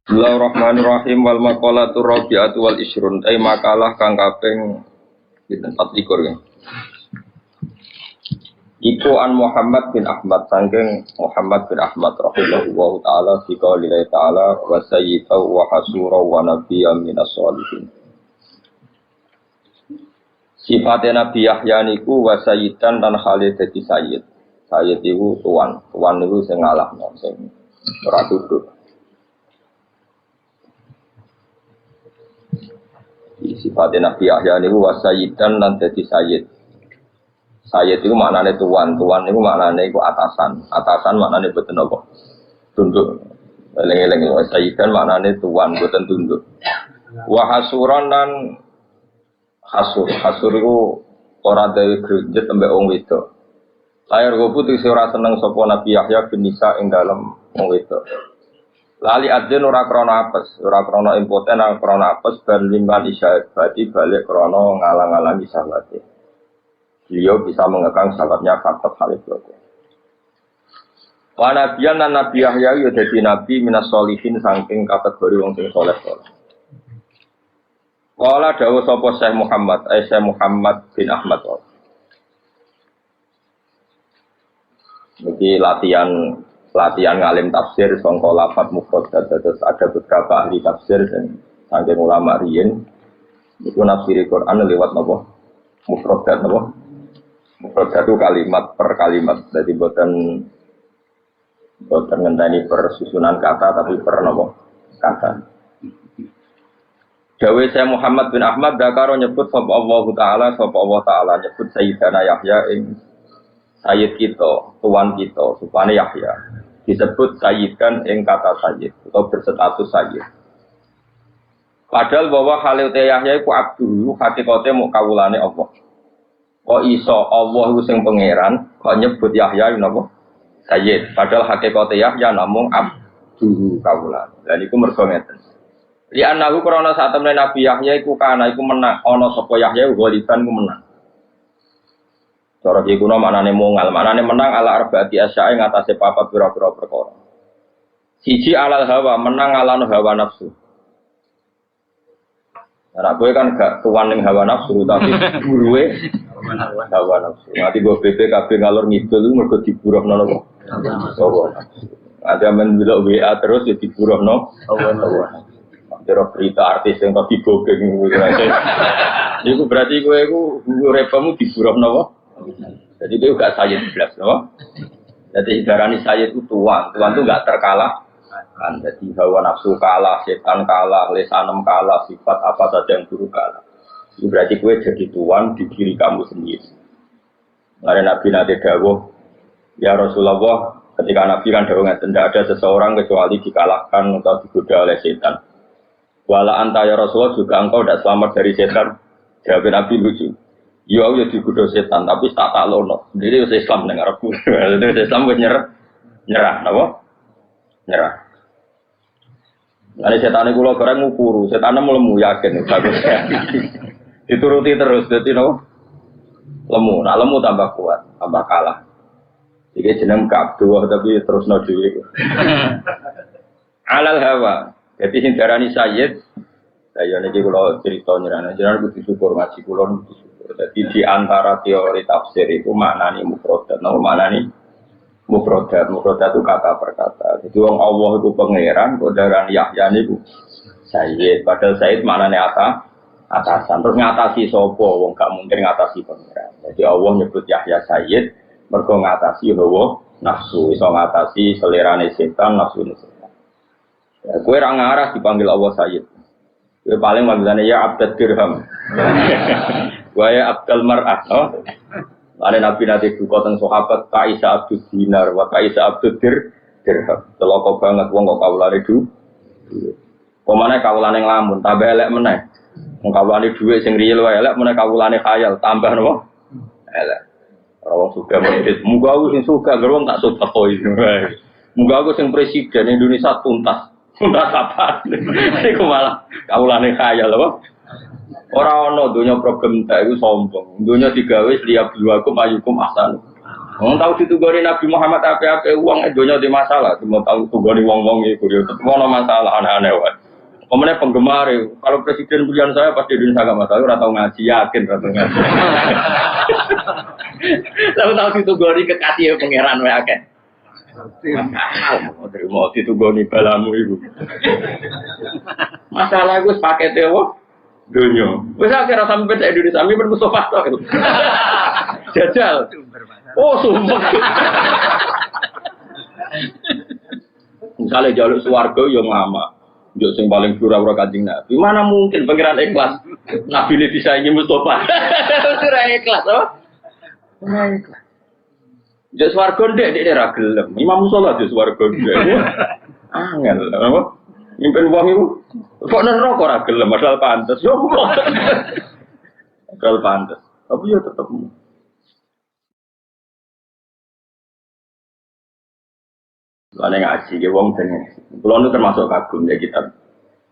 Bismillahirrahmanirrahim wal maqalatu rabi'atu wal isrun makalah kang kaping 24 ya. Iku an Muhammad bin Ahmad sangking Muhammad bin Ahmad rahimahullahu taala fi qaulihi taala wa sayyidu wa hasura wa nabiyyan minas sholihin. Sifatnya Nabi Yahya niku wa sayyidan dan Khalid dadi sayyid. Sayyid iku tuan niku sing ngalahno sing ora duduk. Sifatnya Nabi Yahya niku wasayyidan lan dadi sayyid. Sayyid itu maknane tuan niku maknane iku atasan. Atasan maknane boten apa? Tunduk. Eling-eling wasayyidan maknane tuan boten tunduk. Wa hasuran lan hasur iku ora dhewe grejet ambek wong wedok. Lahir gopu iki ora seneng sapa Nabi Yahya bin Nisa ing dalem wong wedok. Lali adzin ora krana apes, ora krana impoten, ora krana apes ben liman isya berarti balik krana ngalang-alangi sahabate. Beliau bisa mengekang sahabatnya faktor Khalid Bloko. Wa nabiyan lan Nabi Yahya ya dadi nabi minas sholihin saking kategori wong sing saleh-saleh. Qala dawuh sapa Syekh Muhammad bin Ahmad. Iki latihan ngalim tafsir sangka lafaz mufradat, terus ada beberapa ahli tafsir dan saking ulama riyin itu nafsiri Quran lewat napa mufradat napa mufradat itu kalimat per kalimat, jadi boten ngenteni per susunan kata tapi per napa kata. Dawe saya Muhammad bin Ahmad dakaro nyebut sapa Allah taala nyebut Sayyidina Yahya ing sayyid kita, tuan kita, supane Yahya disebut sayyidkan ing kata sayyid atau berstatus sayyid. Padahal bahwa Khalil Yahya iku abdu, hakikate muk kawulane Allah. Kok iso Allah iku sing pangeran, kok nyebut Yahya napa? Sayyid. Padahal hakikate Yahya namung abdu kawulane. Lan iku mergo ngeten. Li annahu krana sak temene Nabi Yahya iku kana iku menang, ana sapa Yahya ghaliban ku menang. Cara iki kuno maknane mungal, maknane menang ala arbaati asyae ngatasé papat pira-pira perkara. Siji alal hawa, menang ala hawa nafsu. Nah, kowe kan gak tuan ning hawa nafsu tapi buruwe hawa nafsu. Nanti go BPKB ngalor ngidul iku mergo diburuhno napa? Hawa nafsu. Ada men delok WA terus ya diburuhno hawa nafsu. Jero berita artis yang kok digogeng ngono. Iku berarti kowe iku uripmu diburuhno apa? Jadi dia juga sayyid belas, no? Jadi ibaratnya sayyid itu tuan itu nggak terkalah kan. Jadi hawa nafsu kalah, setan kalah, lesanem kalah, sifat apa saja yang buruk kalah. Itu berarti kue jadi tuan di diri kamu sendiri. Karena Nabi nanti dawuh, ya Rasulullah, ketika Nabi kan dawuh tidak ada seseorang kecuali dikalahkan atau digoda oleh setan. Wala anta ya Rasulullah juga engkau tidak selamat dari setan. Jawab Nabi lucu. Ya aku ya digoda setan tapi tak lono. Jadi wis Islam ning arepku. Jadi Islam wis nyerah napa? Nyerah. Lah setane kula bareng ngukuru, setane lemu yakin bagus. Dituruti terus dadi napa? Lemu, nah lemu tambah kuat, tambah kalah. Iki jeneng kabduh tapi terusno dhewe. Alal hawa. Jadi sing darani sayyid, saya niki kula crita nyerana, jenengan kudu syukur ngaji kula kudu syukur. Jadi di antara teori tafsir itu maknani mufradat, maknani mufradat itu kata per kata. Jadi wong Allah itu pangeran, kok darani Yahya niku sayyid. Padahal sayyid maknane atasan. Terus ngatasi sapa? Wong gak mungkin ngatasi pangeran. Jadi Allah nyebut Yahya sayyid mergo ngatasi hawa nafsu, iso ngatasi selerane setan, nafsune setan. Ya, kowe ra ngarah dipanggil Allah sayyid. Kowe paling manggilane ya abdad dirham. Waya abdal mar'ah, no? Ada Nabi nanti duka tentang sahabat Kaisa Abdul Dinar, wa Kaisa Abdul Dirham. Teloko banget, wong kok kawulane du. Pemane kawulane nglamun, tambah elek meneh. Wong kawulane dhuwit sing riyel wae elek, meneh kawulane khayal, tambah napa? Elek. Ora suka medhit, muga aku sing suka gerong tak sedekah iki. Muga aku sing presiden Indonesia tuntas. Tuntas apa? Iku malah kawulane khayal apa? Ora ana donya problem tak iku sombong. Donya digawe liya bluakum ayukum ahsan. Wong tahu ditugoni Nabi Muhammad ape-ape uang donya di masalah, cuma tahu tugoni wong-wong iku yo tetep ono masalah aneh-aneh wae. Pemenang penggemar, kalau presiden pilihan saya pasti di Indonesia gak masalah, ora tau ngaji, yakin ora tau ngaji. Tahu ditugoni kekasih pangeran wae akeh. Mau ditugoni balamu iku. Masalah iku pakete wae. Dunia, bisa kira sampai ke Indonesia, sampai bermusuh itu. Jajal. Oh sumpah. Misalnya jaluk swarga yang lama, jaluk yang paling pura-pura Kanjeng Nabi. Mana mungkin pengiran ikhlas? Nabi ini disaingi Mustafa. Sudah ikhlas, apa? Ikhlas. Jaluk swarga dia ragilem. Imam Musola jaluk swarga dia. Angel, apa? Nyimpen uang itu, kok nerok ora gelem, padahal pantes. Yo kok. Padahal pantes. Tapi yo tetep. Lane ngaji ge wong dene. Kulo nu termasuk kagum ya kitab.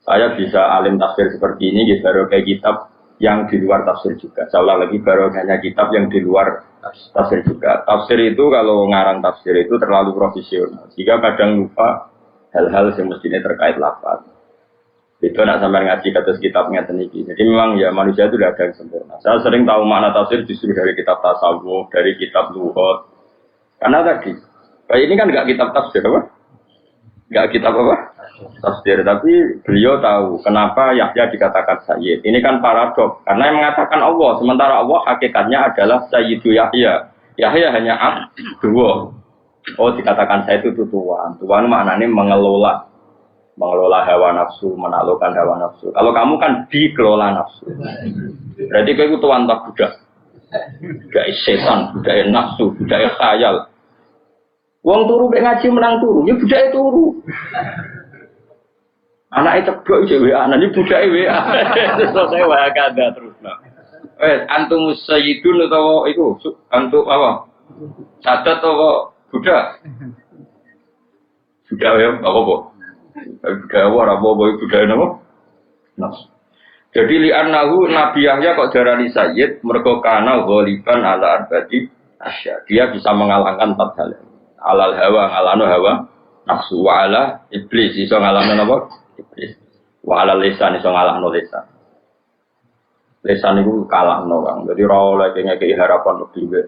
Saya bisa alim tafsir seperti ini gitu, baru kayak kitab yang di luar tafsir juga. Saya ulang lagi, baru hanya kitab yang di luar tafsir juga. Tafsir itu kalau ngarang tafsir itu terlalu profesional. Jika kadang lupa hal-hal yang mestinya terkait lafaz. Itu nak sampai ngaji kados kitabnya teniki. Jadi memang ya manusia itu tidak ada yang sempurna. Saya sering tahu makna tafsir justru dari kitab tasawuf, dari kitab lughat. Karena tadi, kayak ini kan nggak kitab tafsir apa? Nggak kitab apa? Tafsir. Tapi beliau tahu kenapa Yahya dikatakan Sayyid. Ini kan paradok. Karena yang mengatakan Allah, sementara Allah hakikatnya adalah Sayyidu Yahya. Yahya hanya abdu. Oh dikatakan saya itu tuan. Tuan maknanya mengelola hawa nafsu, menaklukkan hawa nafsu. Kalau kamu kan dikelola nafsu. Berarti kau itu tuan tak budak. Budak setan, budak nafsu, budak khayal. Wong turu mek ngaji menang turu, ya budak turu. Anake ceblok iki WA, nang budak WA. Terus saya wae kada terus. Antum sayyidun utawa iku antum apa? Catat apa? Budak ya, apa? Budak apa apa? Nah. Jadi li'annahu Nabi Yahya kok darani Sayyid mergo kana ghaliban ala arbati asya. Dia bisa mengalahkan 4 hal. Alal hawa, ngalano hawa, nafsu wa ala iblis iso ngalahno apa? Iblis. Wa ala lisan iso ngalahno lisan. Lisan iku kalahno Kang. Jadi ora oleh ngekeki harapan lebih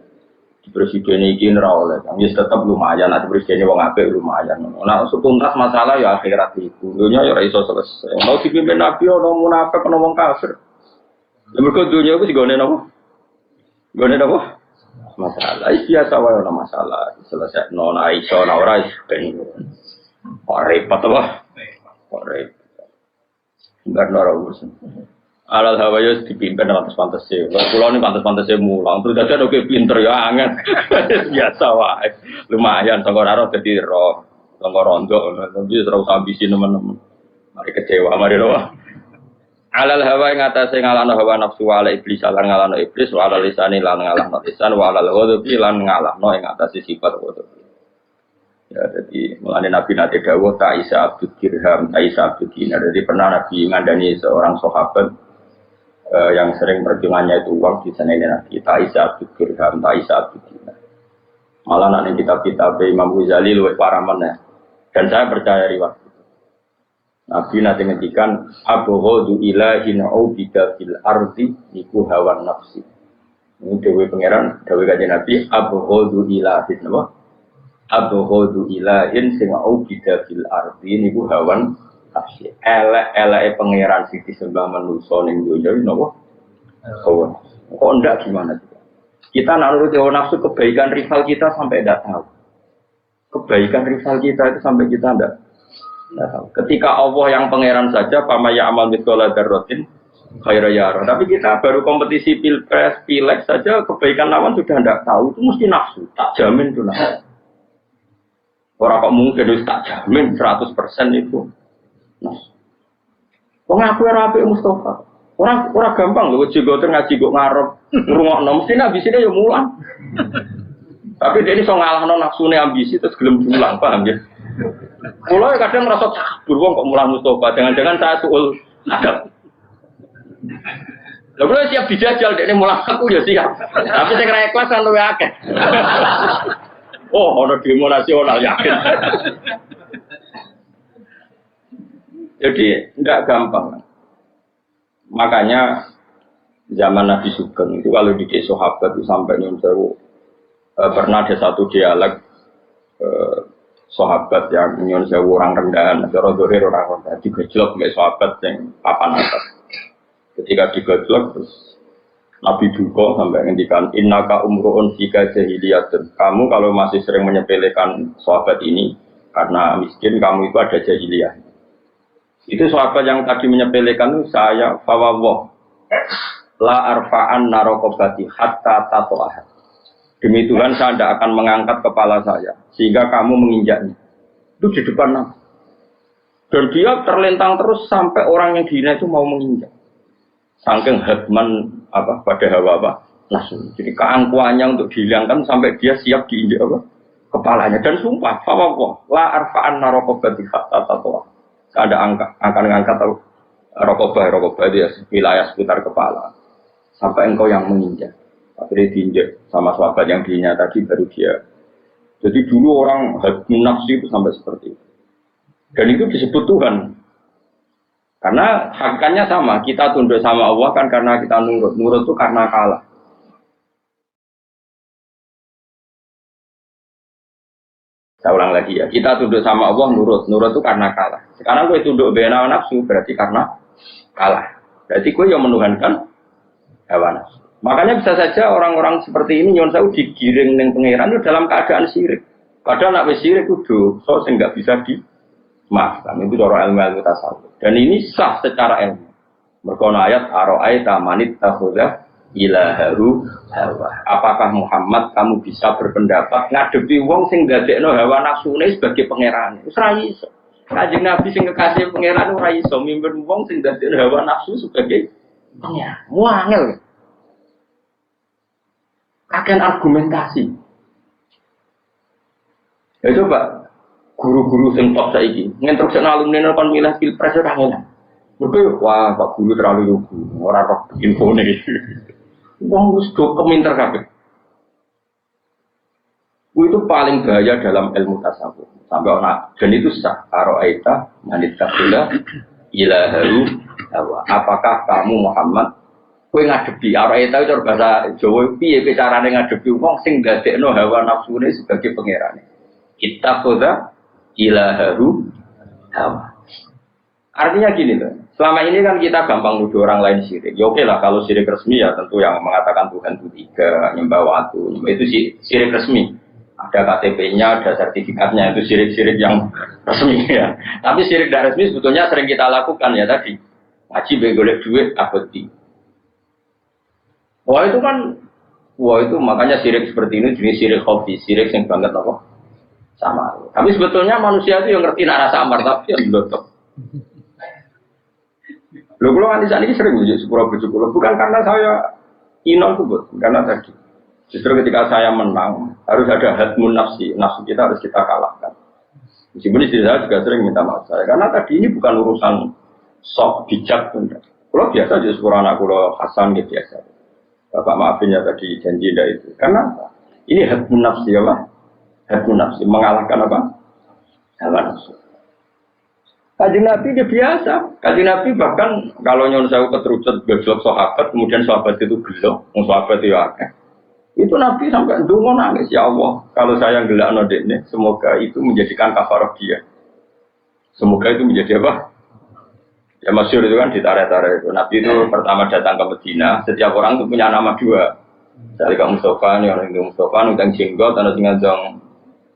di presiden ini ora oleh. Ya tetap lumayan, nanti presiden wong apik lumayan. Nah, tuntas masalah ya akhirat iku. Dunya ya ora iso selesai. Mau dipimpin nabi ono munafik ono wong kafir. Ya mergo dunya iku digone napa? Gone napa? Masalah biasa wae ono masalah. Selesai non iso ora ora ben. Ora repot apa? Ora repot. Enggak ora urusan. Alal hawayus dipimpin pantas-pantas sih. Pulau ini pantas-pantas mulang. Terus ada oke pinter ya angin. Biasa wae. Lumayan. Tonggo raro jadi roh. Tonggo rondo. Tapi terus habisin teman-teman. Mari kecewa. Mari doa. Alal hawa yang atas ngalano hawa nafsu wala iblis. Alan ngalano iblis. Wala lisani lan ngalano lisan. Wala ghadabi lan ngalano yang atas sifat ghadabi. Ya, jadi mulai Nabi Nabi Dawud Ta'isa Abdul Dirham, Ta'isa Abdul Dinar. Jadi pernah Nabi ngandani seorang sahabat yang sering perjuangannya itu uang di sana ini Nabi Ta'isa Abdul Dirham, Ta'isa Abdul Dinar. Malah nanti kitab-kitab Imam Ghazali luwih paramen ya. Dan saya percaya riwayat itu. Nabi nanti ngendikan abghadu ilahin ubida fil ardi iku hawan nafsi. Ini dewe pangeran, dewe kanjeng Nabi abghadu ilahin apa? Abghadu ilahin sing ubida fil ardi niku hawan nafsi. Elek-eleke pangeran sing disembah manusa ning donya napa? Hawa. Kok ndak gimana sih? Kita nak nuruti hawa nafsu kebaikan rival kita sampai tidak tahu. Kebaikan rival kita itu sampai kita tidak tahu. Ketika Allah yang pangeran saja, pama ya amal mithqala dzarratin khairan yara. Tapi kita baru kompetisi pilpres, pileg saja kebaikan lawan sudah tidak tahu. Itu mesti nafsu. Tak jamin itu nafsu. Orang kok mungkin itu tak jamin 100% itu nafsu. Wong aku ora apik Mustafa. Orang gampang lho juga ngaji kok ngarep ngrungokno mesti ambisine ya mulang. Tapi dia ini so ngalahno nafsune ambisi terus gelem mulang, paham ya? Kula kadang merasa takbur wong kok mulang Mustafa, jangan-jangan saya suul adab. Lha kula siap dijajal dekne mulang aku ya siap. Tapi sing ra ikhlas kan luwe akeh. Oh, ono demo nasional yakin. Jadi enggak gampang. Makanya zaman Nabi Sugeng itu kalau di sahabat itu sampai Nyun Sewu pernah ada satu dialog sahabat yang Nyun Sewu orang rendahan, cara dohir orang rendahan digejlok oleh sahabat yang papan atas. Ketika digejlok terus Nabi duka sampai ngendikan innaka umruun fika jahiliyatun. Kamu kalau masih sering menyepelekan sahabat ini karena miskin, kamu itu ada jahiliyah. Itu sahabat yang tadi menyepelekan itu saya fawawah la arfa'an narokobati hatta tato'ah. Demi Tuhan saya tidak akan mengangkat kepala saya sehingga kamu menginjaknya. Itu di depan Nabi. Dan dia terlentang terus sampai orang yang dihina itu mau menginjak. Saking hadman pada hawa langsung. Jadi keangkuhannya untuk dihilangkan sampai dia siap diinjak kepalanya. Dan sumpah fawawah la arfa'an narokobati hatta tato'ah. Saya ada akan mengangkat rokobah dia wilayah sekitar kepala sampai engkau yang menginjak. Akhirnya diinjak sama sahabat yang dihina tadi baru dia. Jadi dulu orang hadmun nafsi itu sampai seperti itu. Dan itu disebut Tuhan. Karena hakikatnya sama, kita tunduk sama Allah kan karena kita nurut. Nurut itu karena kalah. Saya ulang lagi ya, kita tunduk sama Allah nurut. Nurut itu karena kalah. Sekarang gue tunduk hawa nafsu berarti karena kalah. Berarti gue yang menuhankan hawa nafsu. Makanya bisa saja orang-orang seperti ini Nyuwun Sewu digiring ning pangeran itu dalam keadaan syirik. Padahal nak wis syirik itu dosa sing enggak bisa dimaafkan. Itu cara ilmu tasawuf. Dan ini sah secara ilmu. Mergo ayat ara'aita manit takhudha ilahahu hawa. Apakah Muhammad kamu bisa berpendapat ngadepi wong sing ndadekno hawa nafsune sebagai pangeran? Wis ra iso. Kanjeng Nabi sing kekasih pangeran ora iso mimpin wong sing ndadekno hawa nafsu sebagai pangeran. Muangel. Akan argumentasi. Ya coba guru-guru sing top saiki nginstruksi alumni kon milih pilpres ora ngene. Mergo wah Pak Guru terlalu lugu, ora roh infone. Wong wis do keminter kabeh. Itu paling bahaya dalam ilmu tasawuf. Sampai orang dan itu sah. Ara'aita manit takhudha ilahahu hawa. Apakah kamu Muhammad kowe ngadepi ara'aita itu bahasa Jawa piye carane ngadepi wong sing ndadekno hawa nafsune sebagai pangerane. Ittakhudha ilahahu hawa. Artinya gini loh. Selama ini kan kita gampang nuduh orang lain syirik. Ya oke lah kalau syirik resmi ya tentu yang mengatakan Tuhan itu tiga, nyembah watu, itu syirik resmi. Ada KTP-nya, ada sertifikatnya, itu syirik-syirik yang resmi ya. Tapi syirik tidak resmi sebetulnya sering kita lakukan ya tadi. Ngaji begolek duit abadi. Wah itu makanya syirik seperti ini jenis syirik hobi, syirik yang banget apa? Sama. Tapi sebetulnya manusia itu yang ngerti nak rasa amar tapi yang dotok. Loh, kalau nanti saat ini sering bujuk sepuluh, bukan karena saya inon kubur, karena tadi. Justru ketika saya menang, harus ada hadmun nafsi kita harus kita kalahkan. Meskipun istri saya juga sering minta maaf saya, karena tadi ini bukan urusan sok bijak. Kalau biasa aja sepuluh anak kalau Hasan gitu biasa. Bapak maafin ya tadi janji tidak itu. Karena ini hadmun nafsi ya Pak. Hadmun nafsi, mengalahkan apa? Hawa nafsu. Kanjeng Nabi dia biasa. Kanjeng Nabi bahkan kalau Nyuwun Sewu keterucut gejlok sahabat, kemudian sahabat itu gelo, sahabat itu akeh. Itu Nabi sampai ndonga nangis, ya Allah, kalau saya gelakno dekne, semoga itu menjadikan kafarah dia. Semoga itu menjadi apa? Ya masyhur itu kan ditarik-tarik itu. Nabi itu pertama datang ke Madinah, setiap orang itu punya nama dua. Misalnya Kak Mustafa, nih orang itu Mustafa, nutang jenggot, atau tinggal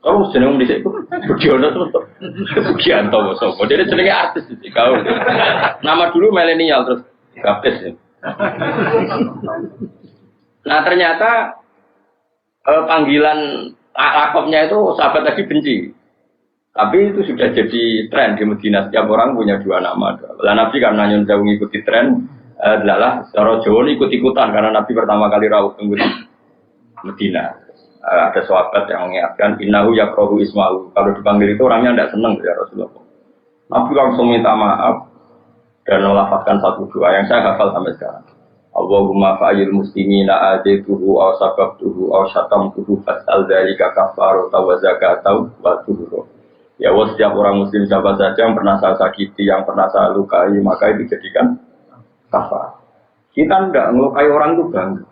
kamu jeneng dhisik Budiono terus Sugianto sapa. Dia jenenge artis iki kau. Nama dulu milenial terus Gapes. Nah ternyata panggilan lakopnya itu sahabat tadi benci. Tapi itu sudah jadi tren di Madinah, setiap orang punya dua nama. Lah Nabi karena Nyuwun Sewu ngikuti tren adalah cara Jawa ikut-ikutan karena Nabi pertama kali rawuh tunggu di Madinah. Ada sahabat yang mengingatkan innahu yakrahu ismahu. Kalau dipanggil itu orangnya tidak senang ya Rasulullah. Nabi langsung minta maaf dan melafazkan satu doa yang saya hafal sampai sekarang. Allahumma fa'il muslimina adzituhu aw sababtuhu aw syatamtuhu fas'al dzalika kafarata wa zakata wa tuhur. Ya Allah, setiap orang muslim siapa saja yang pernah saya sakiti, yang pernah saya lukai, maka itu dijadikan kafar. Kita tidak melukai orang itu bangga.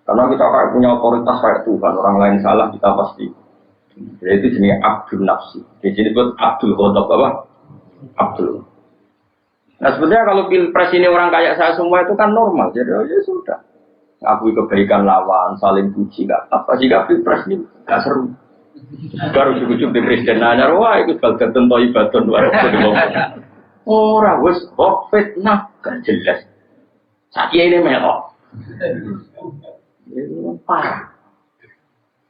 Karena kita kayak punya otoritas kayak Tuhan, orang lain salah kita pasti. Jadi itu jenis Abdul Nafsi. Di sini buat Abdul Khotob apa? Abdul. Nah sebenarnya kalau pilpres ini orang kayak saya semua itu kan normal. Jadi ya sudah. Ngakui kebaikan lawan, saling puji, nggak apa. Jika pilpres ini nggak seru. Baru cukup di presiden nanya, wah ikut kalkatan toh ibadah luar biasa. Orang wes fitnah gak jelas. Sakia ini melok. Parah.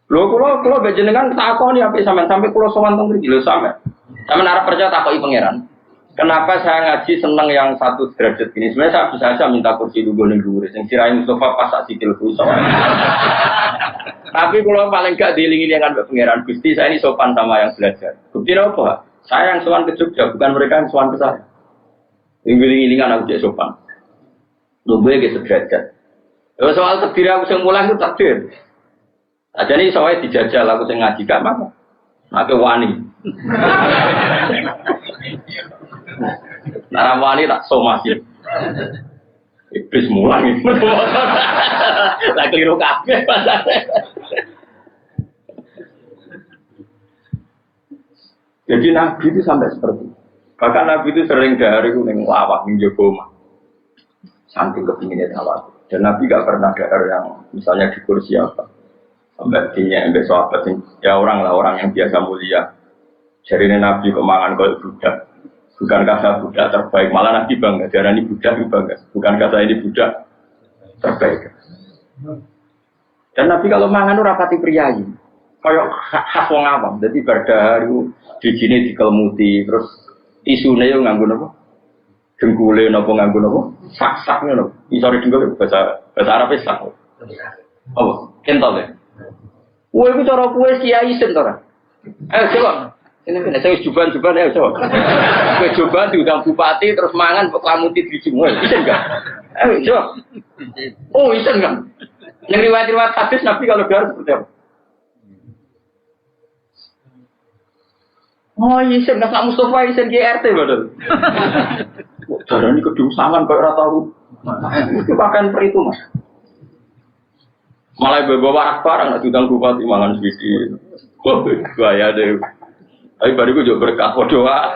Kalau bejenengan takon ya sampai kulo sowan teng mriki lho sampe. Sampe arep percaya takoki pangeran. Kenapa saya ngaji seneng yang satu derajat ini? Sebenarnya saya bisa saja minta kursi dulu ning dhuwur sing sirai Mustafa pas sak sikil kuso. Tapi kalau paling gak diilingi dengan pangeran Gusti, saya ini sopan sama yang belajar. Bukti apa? Saya yang sowan ke Jogja, bukan mereka yang sowan ke saya. Iling-ilingan aku jadi sopan. Lumayan ke sederajat. Soal takdir aku yang mulai itu takdir. Aja nih soalnya dijajal aku yang ngaji gak apa. Aku wani. Nah wani tak somasi. Iblis mulai. Lah keliru kabeh pasane. Jadi Nabi itu sampai seperti itu. Bahkan Nabi itu sering dari ning lawak ning Joko omah. Saking kepinginnya tawaf. Dan Nabi gak pernah dahar yang misalnya di kursi apa. Sampai dinya yang sahabat ya orang yang biasa mulia. Jadi Nabi kemangan kalau budak. Bukankah saya budak terbaik? Malah Nabi bangga. Darah ini budak itu bangga. Bukankah saya ini budak terbaik? Dan Nabi kalau mangan itu rapati priayi. Kayak khas wong awam. Jadi berdahar itu di sini dikelmuti. Terus isunya itu nganggo apa? Dengkule napa nganggo napa? Sak-sak ngono. Isore dengkul bahasa Arab sak. Oh, kentol ya. Kowe iku cara kowe kiai sen to ora? Ayo coba. Ini saya juban-juban ya coba. Kowe coba diundang bupati terus mangan kok klamuti dijumul. Isen enggak? Ayo coba. Oh, isen enggak? Yang riwayat-riwayat hadis Nabi kalau gelar seperti apa? Oh, isen enggak Mustafa isen GRT padahal. Darah ini kedungsangan kok ora tahu. Itu bahkan per itu Mas. Malah bawa barang nak diundang bupati mangan sedikit. Oh, bahaya deh. Tapi bariku juga berkah doa.